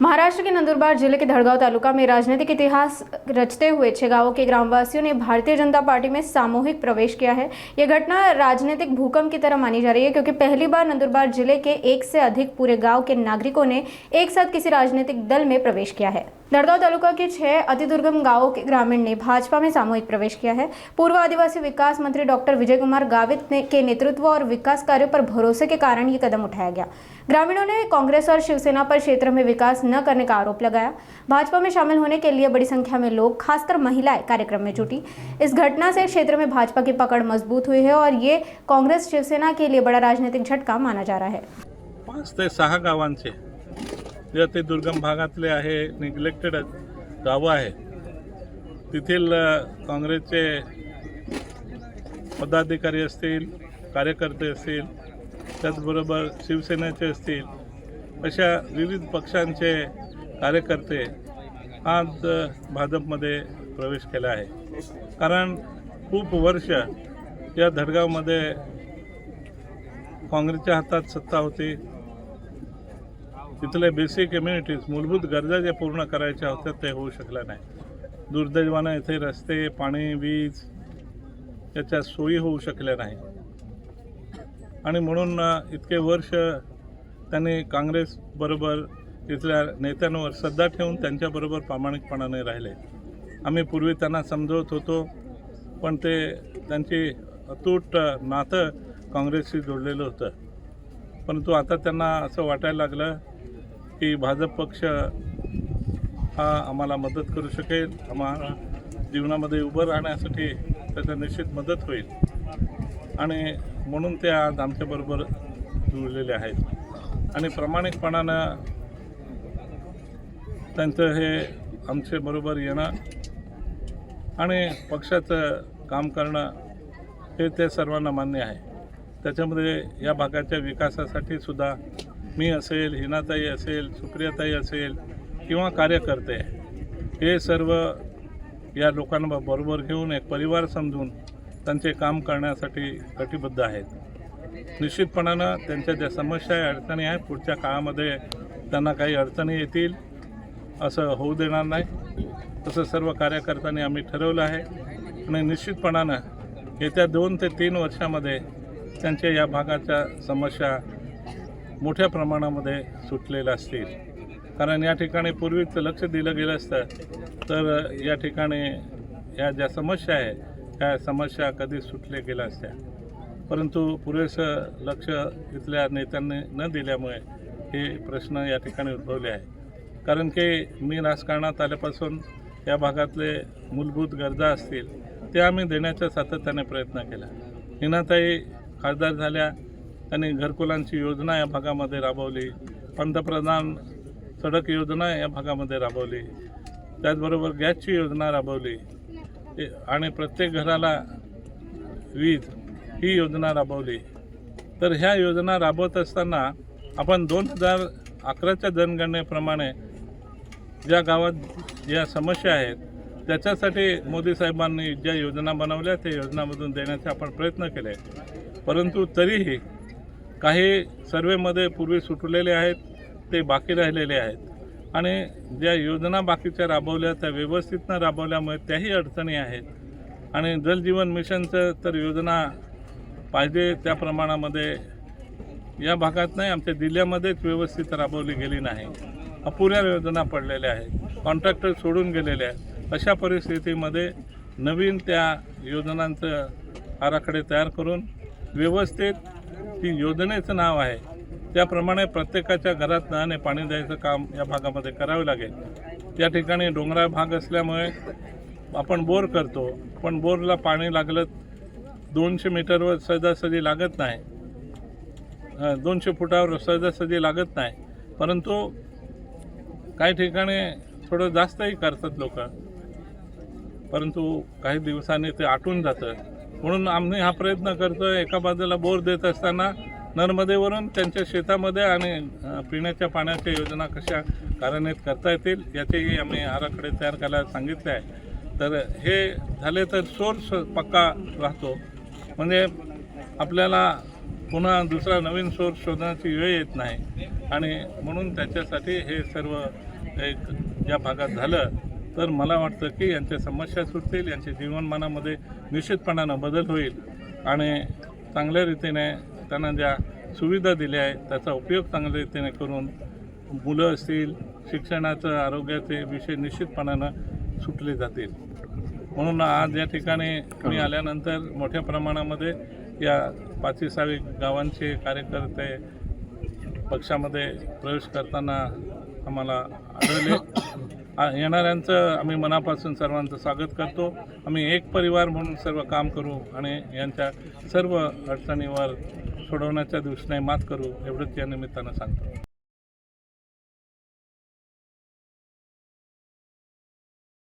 महाराष्ट्र के नंदुरबार जिले के धड़गांव तालुका में राजनीतिक इतिहास रचते हुए 6 गांवों के ग्रामवासियों ने भारतीय जनता पार्टी में सामूहिक प्रवेश किया है। यह घटना राजनीतिक भूकंप की तरह मानी जा रही है, क्योंकि पहली बार नंदुरबार जिले के 1 से अधिक पूरे गांव के नागरिकों ने एक साथ किसी राजनीतिक दल में प्रवेश किया है। धड़गांव तालुका के 6 अति दुर्गम गांवों के ग्रामीण ने भाजपा में सामूहिक प्रवेश किया है। पूर्व आदिवासी विकास मंत्री डॉक्टर विजय कुमार गावित के नेतृत्व और विकास कार्यों पर भरोसे के कारण ये कदम उठाया गया। ग्रामीणों ने कांग्रेस और शिवसेना पर क्षेत्र में विकास न करने का आरोप लगाया। भाजपा में शामिल होने के लिए बड़ी संख्या में लोग, खासकर महिलाएं, कार्यक्रम में जुटी। इस घटना से क्षेत्र में भाजपा की पकड़ मजबूत हुई है और ये कांग्रेस शिवसेना के लिए बड़ा राजनीतिक झटका माना जा रहा है। 5 ते 6 गावांचे जे ते दुर्गम भागातले आहे, निग्लेक्टेड गावं आहे, तिथील काँग्रेसचे पदाधिकारी असतील, कार्यकर्ते असतील, त्याचबरोबर शिवसेनेचे असतील, अशा विविध पक्षांचे कार्यकर्ते आज भाजपमध्ये प्रवेश केला आहे। कारण खूप वर्ष या धडगावमध्ये काँग्रेसच्या हातात सत्ता होती। तिथले बेसिक कम्युनिटीज, मूलभूत गरजा ज्या पूर्ण करायच्या होत्या ते होऊ शकल्या नाही। दुर्दैवाने इथे रस्ते, पाणी, वीज याच्या सोयी होऊ शकल्या नाही आणि म्हणून इतके वर्ष त्यांनी काँग्रेसबरोबर तिथल्या नेत्यांवर श्रद्धा ठेवून त्यांच्याबरोबर प्रामाणिकपणाने राहिले। आम्ही पूर्वी त्यांना समजवत होतो, पण ते त्यांची अतूट नातं काँग्रेसशी जोडलेलं होतं। परंतु आता त्यांना असं वाटायला लागलं की भाजप पक्ष हा आम्हाला मदत करू शकेल, आम्हाला जीवनामध्ये उभं राहण्यासाठी त्याचा निश्चित मदत होईल आणि म्हणून ते आज आमच्याबरोबर जुळलेले आहेत आणि प्रामाणिकपणानं त्यांचं हे आमच्याबरोबर येणं आणि पक्षाचं काम करणं हे ते सर्वांना मान्य आहे। त्याच्यामध्ये या भागाच्या विकासासाठी सुद्धा मी असेल, हिनाताई असेल, सुप्रियाताई असेल किंवा कार्यकर्ते, हे सर्व या लोकांना बरोबर घेऊन एक परिवार समजून त्यांचे काम करण्यासाठी कटिबद्ध आहेत। निश्चितपणानं त्यांच्या ज्या समस्या आहे, अडचणी आहेत, पुढच्या काळामध्ये त्यांना काही अडचणी येतील असं होऊ देणार नाही, तसं सर्व कार्यकर्त्यांनी आम्ही ठरवलं आहे आणि निश्चितपणानं येत्या 2 ते 3 वर्षामध्ये त्यांच्या या भागाच्या समस्या मोठ्या प्रमाणामध्ये सुटलेल्या असतील। कारण या ठिकाणी पूर्वीच लक्ष दिलं गेलं असतं तर या ठिकाणी या ज्या समस्या आहे त्या समस्या कधी सुटल्या गेल्या असत्या, परंतु पुरेसं लक्ष इथल्या नेत्यांनी न दिल्यामुळे हे प्रश्न या ठिकाणी उद्भवले आहे। कारण की मी राजकारणात आल्यापासून या भागातले मूलभूत गरजा असतील ते आम्ही देण्याचा सातत्याने प्रयत्न केला। हिनाताई खासदार झाल्या, त्यांनी घरकुलांची योजना या भागामध्ये राबवली, पंतप्रधान सडक योजना या भागामध्ये राबवली, त्याचबरोबर गॅसची योजना राबवली आणि प्रत्येक घराला वीज ही योजना राबवली। तर ह्या योजना राबवत असताना आपण 2011च्या जनगणनेप्रमाणे ज्या गावात ज्या समस्या आहेत त्याच्यासाठी मोदी साहेबांनी ज्या योजना बनवल्या त्या योजनामधून देण्याचे आपण प्रयत्न केले, परंतु तरीही काही सर्वेमध्ये पूर्वी सुटलेले आहेत ते बाकी राहिलेले आहेत आणि ज्या योजना बाकीच्या राबवल्या त्या व्यवस्थित न राबवल्यामुळे त्याही अडचणी आहेत आणि जलजीवन मिशनचं तर योजना पाहिजे त्या प्रमाणामध्ये या भागात नाही, आमच्या जिल्ह्यामध्येच व्यवस्थित राबवली गेली नाही। अपुऱ्या योजना पडलेल्या आहेत, कॉन्ट्रॅक्टर सोडून गेलेले आहेत। अशा परिस्थितीमध्ये नवीन त्या योजनांचं आराखडे तयार करून व्यवस्थित ती योजनेचं नाव आहे त्याप्रमाणे प्रत्येकाच्या घरात नळाने पाणी द्यायचं काम या भागामध्ये करावं लागेल। या ठिकाणी डोंगराळ भाग असल्यामुळे आपण बोर करतो, पण बोरला पाणी लागलं 200 मीटरवर सहजासहजी लागत नाही, 200 फुटावर सहजासहजी लागत नाही, परंतु काही ठिकाणी थोडं जास्तही करतात लोक, परंतु काही दिवसांनी ते आटून जातं। म्हणून आम्ही हा प्रयत्न करतो, एका बाजूला बोर देत असताना नर्मदेवरून त्यांच्या शेतामध्ये आणि पिण्याच्या पाण्याच्या योजना कशा कार्यान्वित करता येतील याचेही आम्ही आराखडे तयार करायला सांगितले आहे। तर हे झाले तर सोर्स पक्का राहतो, म्हणजे आपल्याला पुन्हा दुसरा नवीन सोर्स शोधण्याची वेळ येत नाही आणि म्हणून त्याच्यासाठी हे सर्व एक या भागात झालं तर मला वाटतं की यांच्या समस्या सुटतील, यांच्या जीवनमानामध्ये निश्चितपणानं बदल होईल आणि चांगल्या रीतीने त्यांना ज्या सुविधा दिल्या आहेत त्याचा उपयोग चांगल्या रीतीने करून मुलं असतील, शिक्षणाचं, आरोग्याचे विषय निश्चितपणानं सुटले जातील. म्हणून आज या ठिकाणी मी आल्यानंतर मोठ्या प्रमाणामध्ये या 5-6 गावांचे कार्यकर्ते पक्षामध्ये प्रवेश करताना आम्हाला आढळले. येणाऱ्यांचं आम्ही मनापासून सर्वांचं स्वागत करतो. आम्ही एक परिवार म्हणून सर्व काम करू आणि यांच्या सर्व अडचणीवर सोडवण्याच्या दृष्टीने मात करू एवढंच या निमित्तानं सांगतो.